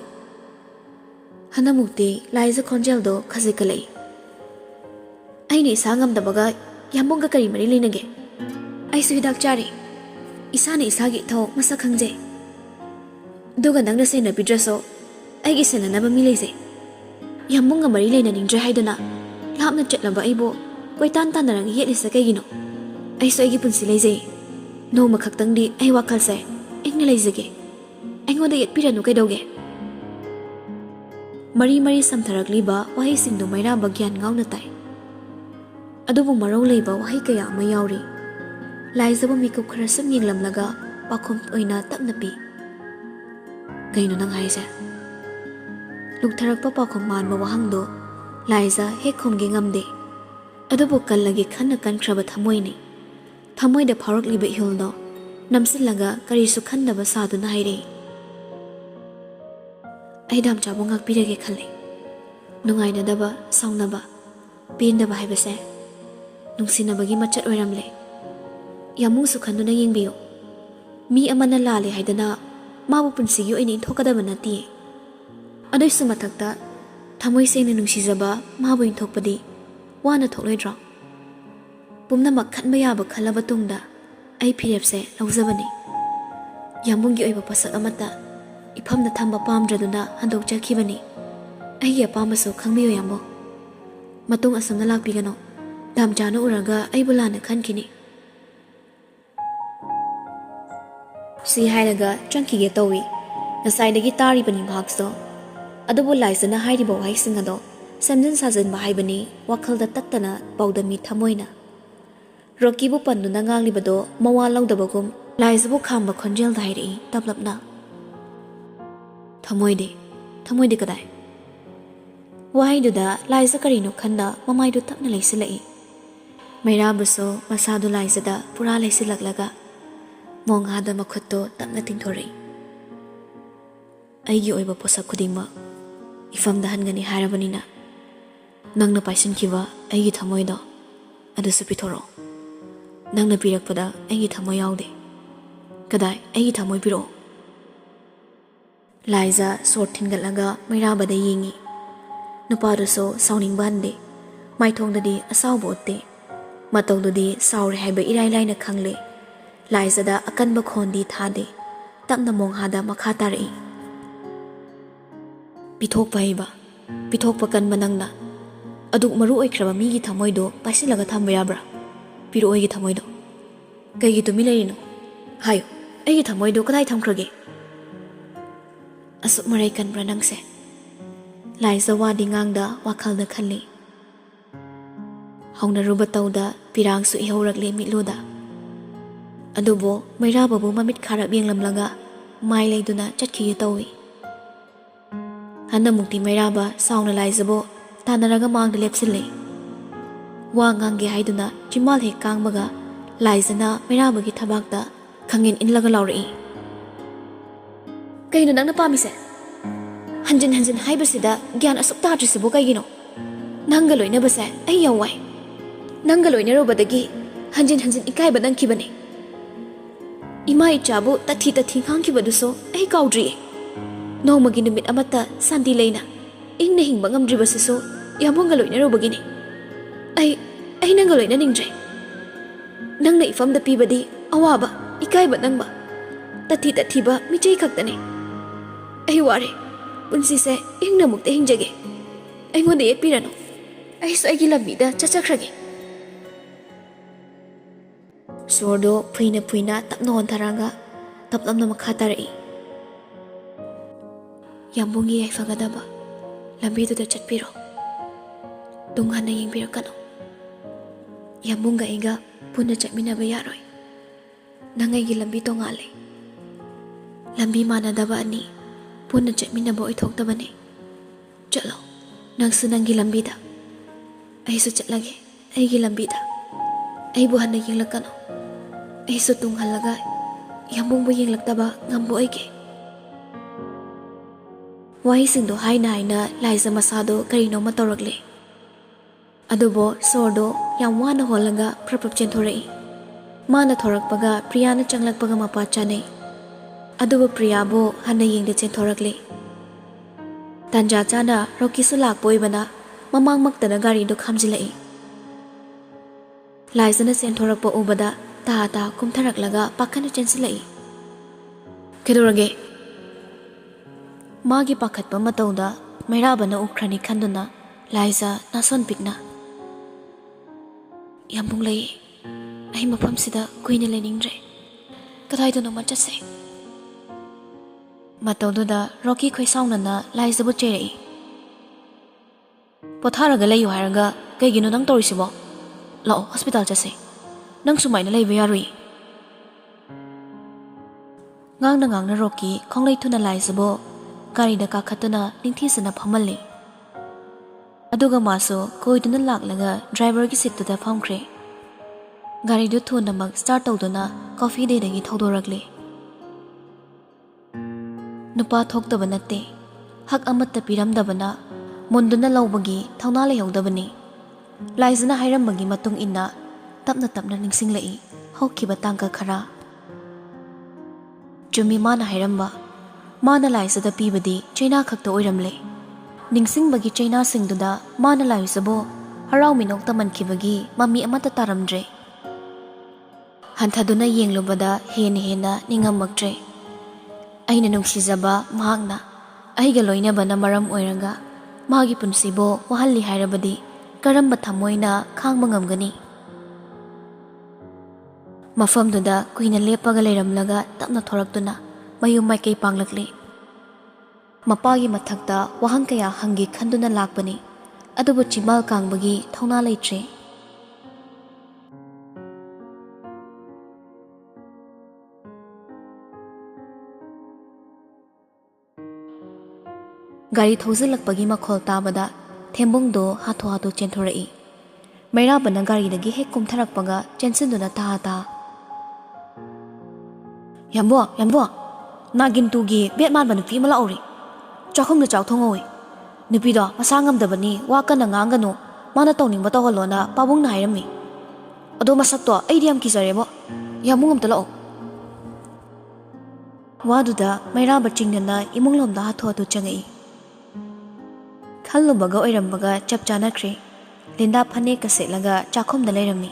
ꯍꯟꯗꯛꯃꯨꯛꯇꯤ ꯂꯥꯏꯖ ꯈꯣꯟꯖꯦꯜꯗꯣ ꯈꯖꯤꯛꯀꯠꯂꯛꯏ꯫ ꯑꯩꯅ ꯏꯁꯥ ꯉꯝꯗꯕꯒ ꯌꯥꯝꯕꯨꯡꯒ ꯀꯔꯤ ꯃꯔꯤ ꯂꯩꯅꯒꯦ? ꯑꯩꯁꯨ ꯍꯤꯗꯥꯛ ꯆꯥꯔꯤ꯫ ꯏꯁꯥꯅ ꯏꯁꯥꯒꯤ ꯏꯊꯧ ꯃꯁꯛ ꯈꯪꯖꯩ꯫ ꯑꯗꯨꯒ ꯅꯪꯅ ꯁꯦꯟꯅꯕꯤꯗ꯭ꯔꯁꯨ ꯑꯩꯒꯤ ꯁꯦꯟꯅꯅꯕ ꯃꯤ ꯂꯩꯖꯩ꯫ ꯌꯥꯝꯕꯨꯡꯒ ꯃꯔꯤ ꯂꯩꯅꯅꯤꯡꯗ꯭ꯔꯦ ꯍꯥꯏꯗꯨꯅ ꯂꯥꯞꯅ ꯆꯠꯂꯕ ꯑꯩꯕꯨ ꯀꯣꯏꯇꯥꯟ ꯇꯥꯟꯅꯔꯒ ꯌꯦꯠꯂꯤꯁꯦ ꯀꯩꯒꯤꯅꯣ? ꯑꯩꯁꯨ ꯑꯩꯒꯤ ꯄꯨꯟꯁꯤ ꯂꯩꯖꯩ꯫ ꯅꯣꯡꯃ ꯈꯛꯇꯪꯗꯤ ꯑꯩ ꯋꯥꯈꯜꯁꯦ ꯏꯪꯅ ꯂꯩꯖꯒꯦ꯫ ꯑꯩꯉꯣꯟꯗ ꯌꯦꯠꯄꯤꯔꯅꯨ ꯀꯩꯗꯧꯒꯦ? ꯃꯔꯤ ꯃꯔꯤ ꯁꯝꯊꯔꯛꯂꯤꯕ ꯋꯥꯍꯩꯁꯤꯡꯗꯨ ꯃꯩꯔꯥꯕ ꯒ꯭ꯌꯥꯟ ꯉꯥꯎꯅ ꯇꯥꯏ꯫ ꯑꯗꯨꯕꯨ ꯃꯔꯧ ꯂꯩꯕ ꯋꯥꯍꯩ ꯀꯌꯥ ꯑꯃ ꯌꯥꯎꯔꯤ꯫ ꯂꯥꯏꯖꯕꯨ ꯃꯤꯀꯨꯞ ꯈꯔ ꯁꯨꯝ ꯌꯦꯡꯂꯝꯂꯒ ꯄꯥꯎꯈꯨꯝ ꯑꯣꯏꯅ ꯇꯞꯅ ꯄꯤ꯫ ꯀꯩꯅꯣ ꯅꯪ ꯍꯥꯏꯁꯦ? ꯂꯨꯛꯊꯔꯛꯄ ꯄꯥꯎꯈꯨꯝ ꯃꯥꯟꯕ ꯋꯥꯍꯪꯗꯣ ꯂꯥꯏꯖ ꯍꯦꯛ ꯈꯨꯝꯒꯦ ꯉꯝꯗꯦ꯫ ꯑꯗꯨꯕꯨ ꯀꯜꯂꯒꯦ ꯈꯟꯅ ꯀꯟꯈ꯭ꯔꯕ ꯊꯃꯣꯏꯅꯤ꯫ ꯊꯃꯣꯏꯗ ꯐꯥꯎꯔꯛꯂꯤꯕ ꯏꯍꯨꯜꯗꯣ ꯅꯝꯁꯤꯜꯂꯒ ꯀꯔꯤꯁꯨ ꯈꯟꯗꯕ ꯁꯥꯗꯨꯅ ꯍꯥꯏꯔꯛꯏ꯫ ꯑꯩ ꯗꯥꯝꯆꯥꯕꯨ ꯉꯥꯛꯄꯤꯔꯒꯦ ꯈꯜꯂꯤ꯫ ꯅꯨꯡꯉꯥꯏꯅꯗꯕ, ꯁꯥꯎꯅꯕ, ꯄꯦꯟꯗꯕ ꯍꯥꯏꯕꯁꯦ ꯅꯨꯡꯁꯤꯅꯕꯒꯤ ꯃꯆꯠ ꯑꯣꯏꯔꯝꯂꯦ꯫ ꯌꯥꯝꯕꯨꯡꯁꯨ ꯈꯟꯗꯨꯅ ꯌꯦꯡꯕꯤꯌꯨ꯫ ꯃꯤ ꯑꯃꯅ ꯂꯥꯜꯂꯦ ꯍꯥꯏꯗꯅ ꯃꯥꯕꯨ ꯄꯨꯟꯁꯤꯒꯤ ꯑꯣꯏꯅ ꯏꯟꯊꯣꯛꯀꯗꯕ ꯅꯠꯇꯤꯌꯦ꯫ ꯑꯗꯨꯏꯁꯨ ꯃꯊꯛꯇ ꯊꯃꯣꯏ ꯁꯦꯡꯅ ꯅꯨꯡꯁꯤꯖꯕ ꯃꯥꯕꯨ ꯏꯟꯊꯣꯛꯄꯗꯤ ꯋꯥꯅ ꯊꯣꯛꯂꯣꯏꯗ꯭ꯔꯣ? ꯄꯨꯝꯅꯃꯛ ꯈꯟꯕ ꯌꯥꯕ ꯈꯜꯂꯕ ꯇꯨꯡꯗ ꯑꯩ ꯐꯤꯔꯦꯞꯁꯦ ꯂꯧꯖꯕꯅꯤ꯫ ꯌꯥꯝꯕꯨꯡꯒꯤ ꯑꯣꯏꯕ ꯄꯣꯠꯁꯛ ꯑꯃꯠꯇ ꯏꯐꯝꯗ ꯊꯝꯕ ꯄꯥꯝꯗ꯭ꯔꯗꯨꯅ ꯍꯟꯗꯣꯛꯆꯈꯤꯕꯅꯤ꯫ ꯑꯩꯒꯤ ꯑꯄꯥꯝꯕꯁꯨ ꯈꯪꯕꯤꯌꯨ ꯌꯥꯝꯕꯨꯡ꯫ ꯃꯇꯨꯡ ꯑꯁꯨꯝꯅ ꯂꯥꯛꯄꯤꯒꯅꯨ꯫ ꯗꯥꯝꯆꯥꯅ ꯎꯔꯒ ꯑꯩꯕꯨ ꯂꯥꯟꯅ ꯈꯟꯈꯤꯅꯤ꯫ ꯁꯤ ꯍꯥꯏꯔꯒ ꯆꯪꯈꯤꯒꯦ ꯇꯧꯏ꯫ ꯉꯁꯥꯏꯗꯒꯤ ꯇꯥꯔꯤꯕꯅꯤ ꯃꯍꯥꯛꯁꯨ꯫ ꯑꯗꯨꯕꯨ ꯂꯥꯏꯖꯅ ꯍꯥꯏꯔꯤꯕ ꯋꯥꯍꯩꯁꯤꯡ ꯑꯗꯣ ꯁꯦꯝꯖꯤꯟ ꯁꯥꯖꯤꯟꯕ ꯍꯥꯏꯕꯅꯤ ꯋꯥꯈꯜꯗ ꯇꯠꯇꯅ ꯄꯥꯎꯗꯝꯃꯤ ꯊꯃꯣꯏꯅ꯫ ꯔꯣꯀꯤꯕꯨ ꯄꯟꯗꯨꯅ ꯉꯥꯡꯂꯤꯕꯗꯣ ꯃꯋꯥ ꯂꯧꯗꯕꯒꯨꯝ ꯂꯥꯏꯖꯕꯨ ꯈꯥꯝꯕ ꯈꯣꯟꯖꯦꯜꯗ ꯍꯥꯏꯔꯛꯏ ꯇꯞꯂꯞꯅ꯫ ꯊꯃꯣꯏꯗꯤ ꯀꯗꯥꯏ? ꯋꯥꯍꯩꯗꯨꯗ ꯂꯥꯏꯖ ꯀꯔꯤꯅꯣ ꯈꯟꯅ ꯃꯃꯥꯏꯗꯨ ꯇꯞꯅ ꯂꯩꯁꯤꯜꯂꯛꯏ꯫ ꯃꯩꯔꯥꯕꯨꯁꯨ ꯃꯁꯥꯗꯨ ꯂꯥꯏꯖꯗ ꯄꯨꯔꯥ ꯂꯩꯁꯤꯜꯂꯛꯂꯒ ꯃꯣꯡꯍꯥꯗ ꯃꯈꯨꯠꯇꯣ ꯇꯞꯅ ꯇꯤꯡꯊꯣꯔꯛꯏ꯫ ꯑꯩꯒꯤ ꯑꯣꯏꯕ ꯄꯣꯠꯁꯛ ꯈꯨꯗꯤꯡꯃꯛ ꯏꯐꯝꯗ ꯍꯟꯒꯅꯤ ꯍꯥꯏꯔꯕꯅꯤꯅ ꯅꯪꯅ ꯄꯥꯏꯁꯤꯟꯈꯤꯕ ꯑꯩꯒꯤ ꯊꯃꯣꯏꯗꯣ ꯑꯗꯨꯁꯨ ꯄꯤꯊꯣꯔꯛꯑꯣ꯫ ꯅꯪꯅ ꯄꯤꯔꯛꯄꯗ ꯑꯩꯒꯤ ꯊꯃꯣꯏ ꯌꯥꯎꯗꯦ꯫ ꯀꯗꯥꯏ ꯑꯩꯒꯤ ꯊꯃꯣꯏ ꯄꯤꯔꯛꯑꯣ꯫ ꯂꯥꯏꯖ ꯁꯣꯔ ꯊꯤꯟꯒꯠꯂꯒ ꯃꯩꯔꯥꯕꯗ ꯌꯦꯡꯉꯤ꯫ ꯅꯨꯄꯥꯗꯨꯁꯨ ꯁꯥꯎꯅꯤꯡꯕ ꯍꯟꯗꯦ꯫ ꯃꯥꯏꯊꯣꯡꯗꯗꯤ ꯑꯁꯥꯎꯕ ꯎꯠꯇꯦ꯫ ꯃꯇꯧꯗꯨꯗꯤ ꯁꯥꯎꯔꯦ ꯍꯥꯏꯕ ꯏꯔꯥꯏ ꯂꯥꯏꯅ ꯈꯪꯂꯦ꯫ ꯂꯥꯏꯖꯗ ꯑꯀꯟꯕ ꯈꯣꯟꯗꯤ ꯊꯥꯗꯦ꯫ ꯇꯞꯅ ꯃꯣꯡꯍꯥꯗ ꯃꯈꯥ ꯇꯥꯔꯛꯏ꯫ ꯄꯤꯊꯣꯛꯄ ꯍꯩꯕ, ꯄꯤꯊꯣꯛꯄ ꯀꯟꯕ ꯅꯪꯅ ꯑꯗꯨꯛ ꯃꯔꯨ ꯑꯣꯏꯈ꯭ꯔꯕ ꯃꯤꯒꯤ ꯊꯃꯣꯏꯗꯣ ꯄꯥꯏꯁꯤꯜꯂꯒ ꯊꯝꯕ ꯌꯥꯕ꯭ꯔꯥ? ꯄꯤꯔꯛꯑꯣ ꯑꯩꯒꯤ ꯊꯃꯣꯏꯗꯣ꯫ ꯀꯩꯒꯤ ꯇꯨꯃꯤꯟ ꯂꯩꯔꯤꯅꯣ? ꯍꯥꯏꯌꯨ, ꯑꯩꯒꯤ ꯊꯃꯣꯏꯗꯣ ꯀꯗꯥꯏ ꯊꯝꯈ꯭ꯔꯒꯦ? ꯑꯁꯨꯛ ꯃꯔꯩ ꯀꯟꯕ꯭ꯔꯥ ꯅꯪꯁꯦ? ꯂꯥꯏꯖ ꯋꯥꯗꯤ ꯉꯥꯡꯗ ꯋꯥꯈꯜꯗ ꯈꯜꯂꯤ꯫ ꯍꯧꯅꯔꯨꯕ ꯇꯧꯗ ꯄꯤꯔꯥꯡꯁꯨ ꯏꯍꯧꯔꯛꯂꯦ ꯃꯤꯠꯂꯨꯗ꯫ ꯑꯗꯨꯕꯨ ꯃꯩꯔꯥꯕꯕꯨ ꯃꯃꯤꯠ ꯈꯥꯔꯞ ꯌꯦꯡꯂꯝꯂꯒ ꯃꯥꯏ ꯂꯩꯗꯨꯅ ꯆꯠꯈꯤꯒꯦ ꯇꯧꯏ꯫ ꯍꯟꯗꯛꯃꯨꯛꯇꯤ ꯃꯩꯔꯥꯕ ꯁꯥꯎꯅ ꯂꯥꯏꯖꯕꯨ ꯇꯥꯟꯅꯔꯒ ꯃꯥꯡꯗ ꯂꯦꯞꯁꯤꯜꯂꯦ꯫ ꯋꯥ ꯉꯥꯡꯒꯦ ꯍꯥꯏꯗꯨꯅ ꯆꯤꯝꯕꯥꯜ ꯍꯦꯛ ꯀꯥꯡꯕꯒ ꯂꯥꯏꯖꯅ ꯃꯩꯔꯥꯕꯒꯤ ꯊꯕꯥꯛꯇ ꯈꯪꯉꯦꯟ ꯏꯜꯂꯒ ꯂꯥꯎꯔꯛꯏ꯫ ꯀꯩꯅꯣ ꯅꯪꯅ ꯄꯥꯝꯃꯤꯁꯦ? ꯍꯟꯖꯤꯟ ꯍꯟꯖꯤꯟ ꯍꯥꯏꯕꯁꯤꯗ ꯒ꯭ꯌꯥꯟ ꯑꯁꯨꯛ ꯇꯥꯗ꯭ꯔꯤꯁꯤꯕꯨ ꯀꯩꯒꯤꯅꯣ? ꯅꯪꯒ ꯂꯣꯏꯅꯕꯁꯦ ꯑꯩ ꯌꯥꯝ ꯋꯥꯏ꯫ ꯅꯪꯒ ꯂꯣꯏꯅꯔꯨꯕꯗꯒꯤ ꯍꯟꯖꯤꯟ ꯍꯟꯖꯤನ್ ꯏꯀꯥꯏꯕ ꯅꯪꯈꯤꯕꯅꯦ꯫ ꯏꯃꯥ ꯏꯆꯥꯕꯨ ꯇꯊꯤ ꯇꯊꯤ ꯉꯥꯡꯈꯤꯕꯗꯨꯁꯨ ꯑꯩ ꯀꯥꯎꯗ꯭ꯔꯤꯌꯦ꯫ ꯅꯣꯡꯃꯒꯤ ꯅꯨꯃꯤꯠ ꯑꯃꯠꯇ ꯁꯥꯟꯇꯤ ꯂꯩꯅ ꯏꯪꯅ ꯍꯤꯡꯕ ꯉꯝꯗ꯭ꯔꯤꯕꯁꯤꯁꯨ ꯌꯥꯝꯕꯨꯡꯒ ꯂꯣꯏꯅꯔꯨꯕꯒꯤꯅꯤ꯫ ꯑꯩ ꯅꯪꯒ ꯂꯣꯏꯅꯅꯤꯡꯗ꯭ꯔꯦ꯫ ꯅꯪꯅ ꯏꯐꯝꯗ ꯄꯤꯕꯗꯤ ꯑꯋꯥꯕ, ꯏꯀꯥꯏꯕ ꯅꯪꯕ, ꯇꯊꯤ ꯇꯊꯤꯕ ꯃꯤꯆꯩ ꯈꯛꯇꯅꯤ꯫ ꯑꯩ ꯋꯥꯔꯦ꯫ ꯄꯨꯟꯁꯤꯁꯦ ꯏꯪꯅ ꯑꯃꯨꯛꯇ ꯍꯤꯡꯖꯒꯦ꯫ ꯑꯩꯉꯣꯟꯗ ꯌꯦꯠꯄꯤꯔꯅꯨ꯫ ꯑꯩꯁꯨ ꯑꯩꯒꯤ ꯂꯝꯕꯤꯗ ꯆꯠꯆꯈ꯭ꯔꯒꯦ꯫ ꯁꯣꯔꯗꯣ ꯐꯨꯏꯅ ꯐꯨꯏꯅ ꯇꯞꯅ ꯍꯣꯟꯊꯔꯒ ꯇꯞꯂꯞꯅ ꯃꯈꯥ ꯇꯥꯔꯛꯏ꯫ ꯌꯥꯝꯕꯨꯡꯒꯤ ꯌꯥꯏꯐꯒꯗꯕ ꯂꯝꯕꯤꯗꯨꯗ ꯆꯠꯄꯤꯔꯣ꯫ ꯇꯨꯡ ꯍꯟꯅ ꯌꯦꯡꯕꯤꯔꯛꯀꯅꯨ꯫ ꯌꯥꯝꯕꯨꯡꯒ ꯑꯩꯒ ꯄꯨꯟꯅ ꯆꯠꯃꯤꯟꯅꯕ ꯌꯥꯔꯣꯏ꯫ ꯅꯪ ꯑꯩꯒꯤ ꯂꯝꯕꯤ ꯇꯣꯉꯥꯜꯂꯦ꯫ ꯂꯝꯕꯤ ꯃꯥꯟꯅꯗꯕ ꯑꯅꯤ ꯄꯨꯟꯅ ꯆꯠꯃꯤꯟꯅꯕ ꯑꯣꯏꯊꯣꯛꯇꯕꯅꯤ꯫ Chalo, nangsu nangi lambida. Aisu chatlage, aigi lambida. Aibu hana yenglakano. Aisu tung halaga, yambungbu yenglaktaba ngambu aige. Wahisingdo haina Liza masado karino matoragli. Adubo sordo yam wana holaga prapap chenthorei. Mana thorakpaga Priyana changlakpaga mapa chane. Adubo Priyabo hana yengde chenthoragli. Tanja chana Rocky su lakpoibana mamang maktana gari do khamjilai. Liza na chenthorappa ubada ta kumtharaklaga pakhana chensilai. Kedorage Magi pakhatpa matauda Mairabana ukhrani khanduna Liza nason pikna. Yambung lai ai mafam sida kuina leningre. Kadai do nama chase. Matauda Rocky khoi saunana Liza bu cherei. Potharaga layu haraga kaigino nang torisibo. Lao hospital chase. Nang sumaina laiba yarui. Ngang na Rocky khonglai thuna Liza bo gari da kakhatuna ningthisana phamalli. Aduga maso koiduna laklaga driver gi seat da phamkhre. Gari du thuna mak start tawduna coffee day dagi thodorakli. Nupa thokdaba natte hak amatta piramdabana munduna lawbagi thawna lehawdabani. Laizana hairambagi matung inna tapna ningsinglai hokkiba tangka khara. Chumi mana hairamba Mana Laizada pibadi China khakta oiramle. Ningsingbagi China singduda Mana Laizabo harau minok tamankhibagi mami amata taramdre. Hanthaduna yenglubada hena ningamakdre. Aina nungsizaba mahakna aiga loinabana maram oiraga magi punsibo wahalli hairabadi karamba thamoina khangba ngamgani. Mafamduda kuina lepaga leiramlaga tapna thoraktuna mayum maikei panglakli. Mapagi mathakta wahang kaya hangi khanduna lakpani. Adubu chimal kangbagi thawna leitre. Gari thawzilakpagi makhol tabada thembungdo hatho chenthorei. Mairabana gari dagi hek kumtharakpaga chensinduna ta. Yambo Nagin tugi bet man banu fi mala ori. Chakhum na chaw thongoi. Nupi do masangam dabani wa kana ngangano mana tawning ba tawhalona pabung na hairami. Ado masakto ai diam kisarebo. Yamungam talao. Waduda Mairaba chingnana imunglomda hatho changai. Khallubaga oirambaga chapchana khre. Linda phane kasetlaga chakhum da leirami.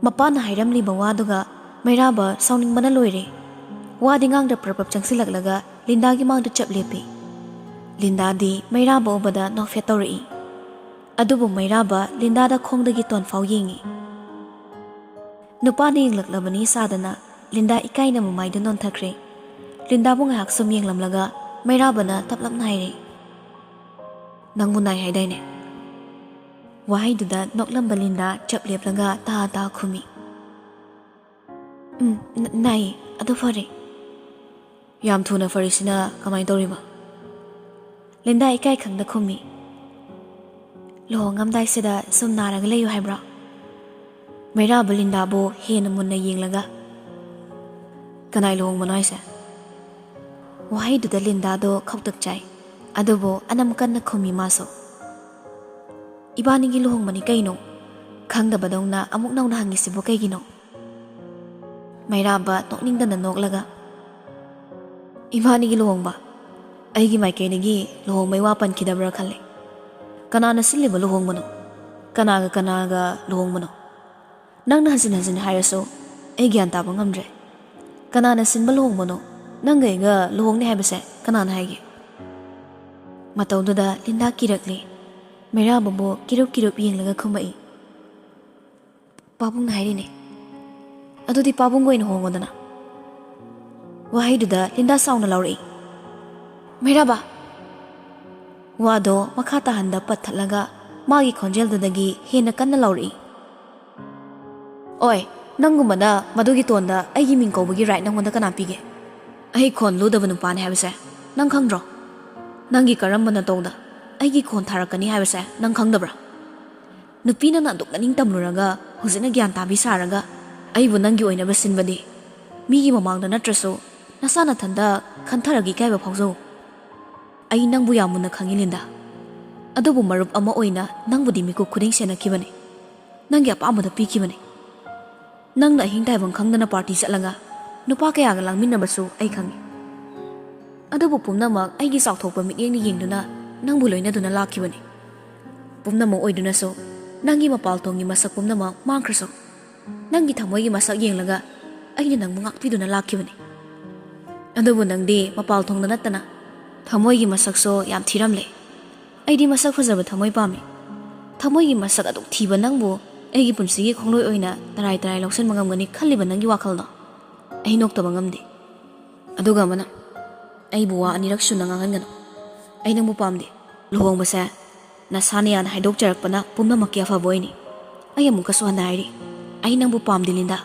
Mapana hairamli bawaduga Mairaba sauning bana loire. Wadi ngang da prapap changsilaklaga Linda gi mang da chap lepi. Linda di Mairaba obada nokfet tawri. Adubu Mairaba Linda da khong da gi ton faw yengi. Nupa ni yenglaklabani sadana Linda ikai na mumai da non thakre. Linda bu ngahak sum yenglamlaga Mairaba na taplap naire. Nang munai haidaine. Wahai duda noklamba Linda chap leplaga ta khumi. Nai adu fare. Yam thuna farisina kamai toriba. Linda ikai khangda khumi. Lohongam dai seda sum naraga leyo haibra. Mairaba Linda bo hena munna yenglaga. Kanai lohong manai sa. Wahai duda Linda do khawtak chai. Adubo anam kanna khumi maso. Ibani gi lohong mani kaino. Khangda badongna amuk nauna hangisibo kaigino. Mairaba nokningdana noklaga. Ibani gi lohong ba. Aigi maikainagi lohong may wapan kidabra khale. Kanana siliba lohong mano. Kanaga lohong mano. Nang hazin hiraso aigi antaba ngamdre. Kanana sinba lohong mano. Nangay ga lohong ni haibase kanana haigi. Matawduda Linda kirakli. Mairaba bo kirup yenglaga khumai. Pabung na hairine. Adudi pabung go in hongodana. Wahai duda Linda sauna lauri. Mairaba. Wado makata handa patthalaga magi khonjel dudagi hena kanna lauri. Oi, nangumada madugi tonda aigi ming kawbagi right nangonda kana pige. Ai khon ludaba nupane habase. Nang khangdro. ꯅꯪꯒꯤ ꯀꯔꯝꯕ ꯅꯇꯧꯗ ꯑꯩꯒꯤ ꯈꯣꯟ ꯊꯥꯔꯛꯀꯅꯤ ꯍꯥꯏꯕꯁꯦ ꯅꯪ ꯈꯪꯗꯕ꯭ꯔꯥ? ꯅꯨꯄꯤ ꯅꯪꯅ ꯑꯗꯨꯛ ꯅꯅꯤꯡ ꯇꯝꯂꯨꯔꯒ ꯍꯧꯖꯤꯛꯅ ꯒ꯭ꯌꯥꯟ ꯇꯥꯕꯤ ꯁꯥꯔꯒ ꯑꯩꯕꯨ ꯅꯪꯒꯤ ꯑꯣꯏꯅꯕ ꯁꯤꯟꯕꯗꯤ ꯃꯤꯒꯤ ꯃꯃꯥꯡꯗ ꯅꯠꯇ꯭ꯔꯁꯨ ꯅꯁꯥ ꯅꯊꯟꯗ ꯈꯟꯊꯔꯒ ꯏꯀꯥꯏꯕ ꯐꯥꯎꯖꯧ꯫ ꯑꯩ ꯅꯪꯕꯨ ꯌꯥꯝ ꯃꯨꯟꯅ ꯈꯪꯉꯤ ꯂꯤꯟꯗꯥ, ꯑꯗꯨꯕꯨ ꯃꯔꯨꯞ ꯑꯃ ꯑꯣꯏꯅ ꯅꯪꯕꯨꯗꯤ ꯃꯤꯀꯨꯞ ꯈꯨꯗꯤꯡ ꯁꯦꯟꯅꯈꯤꯕꯅꯤ, ꯅꯪꯒꯤ ꯑꯄꯥꯝꯕꯗ ꯄꯤꯈꯤꯕꯅꯤ꯫ ꯅꯪꯅ ꯑꯍꯤꯡ ꯇꯥꯏꯕꯪ ꯈꯪꯗꯅ ꯄꯥꯔꯇꯤ ꯆꯠꯂꯒ ꯅꯨꯄꯥ ꯀꯌꯥꯒ ꯂꯥꯡꯃꯤꯟꯅꯕꯁꯨ ꯑꯩ ꯈꯪꯉꯤ꯫ ꯑꯗꯨꯕꯨ ꯄꯨꯝꯅꯃꯛ ꯑꯩꯒꯤ ꯆꯥꯎꯊꯣꯛꯄ ꯃꯤꯠꯌꯦꯡꯅ ꯌꯦꯡꯗꯨꯅ ꯅꯪꯕꯨ ꯂꯣꯏꯅꯗꯨꯅ ꯂꯥꯛꯈꯤꯕꯅꯤ꯫ ꯄꯨꯝꯅꯃꯛ ꯑꯣꯏꯗꯨꯅꯁꯨ ꯅꯪꯒꯤ ꯃꯄꯥꯜꯊꯣꯡꯒꯤ ꯃꯁꯛ ꯄꯨꯝꯅꯃꯛ ꯃꯥꯡꯈ꯭ꯔꯁꯨ ꯅꯪꯒꯤ ꯊꯃꯣꯏꯒꯤ ꯃꯁꯛ ꯌꯦꯡꯂꯒ ꯑꯩꯅ ꯅꯪꯕꯨ ꯉꯥꯛꯄꯤꯗꯨꯅ ꯂꯥꯛꯈꯤꯕꯅꯤ꯫ ꯑꯗꯨꯕꯨ ꯅꯪꯗꯤ ꯃꯄꯥꯜꯊꯣꯡꯗ ꯅꯠꯇꯅ ꯊꯃꯣꯏꯒꯤ ꯃꯁꯛꯁꯨ ꯌꯥꯝ ꯊꯤꯔꯝꯂꯦ꯫ ꯑꯩꯗꯤ ꯃꯁꯛ ꯐꯖꯕ ꯊꯃꯣꯏ ꯄꯥꯝꯃꯤ꯫ ꯊꯃꯣꯏꯒꯤ ꯃꯁꯛ ꯑꯗꯨꯛ ꯊꯤꯕ ꯅꯪꯕꯨ ꯑꯩꯒꯤ ꯄꯨꯟꯁꯤꯒꯤ ꯈꯣꯡꯂꯣꯏ ꯑꯣꯏꯅ ꯇꯔꯥꯏ ꯇꯔꯥꯏ ꯂꯧꯁꯤꯟꯕ ꯉꯝꯒꯅꯤ ꯈꯜꯂꯤꯕ ꯅꯪꯒꯤ ꯋꯥꯈꯜꯗꯣ ꯑꯩ ꯅꯣꯛꯇꯕ ꯉꯝꯗꯦ꯫ ꯑꯗꯨꯒ ꯑꯃꯅ, ꯑꯩꯕꯨ ꯋꯥ ꯑꯅꯤꯔꯛ ꯁꯨꯅ ꯉꯥꯡꯍꯟꯒꯅꯨ꯫ ꯑꯩ ꯅꯪꯕꯨ ꯄꯥꯝꯗꯦ꯫ ꯂꯨꯍꯣꯡꯕꯁꯦ ꯅꯁꯥꯅ ꯌꯥꯅ ꯍꯥꯏꯗꯣꯛꯆꯔꯛꯄꯅ ꯄꯨꯝꯅꯃꯛꯀꯤ ꯑꯐꯕ ꯑꯣꯏꯅꯤ꯫ ꯑꯩ ꯑꯃꯨꯛꯀꯁꯨ ꯍꯟꯅ ꯍꯥꯏꯔꯤ, ꯑꯩ ꯅꯪꯕꯨ ꯄꯥꯝꯗꯦ ꯂꯤꯟꯗꯥ꯫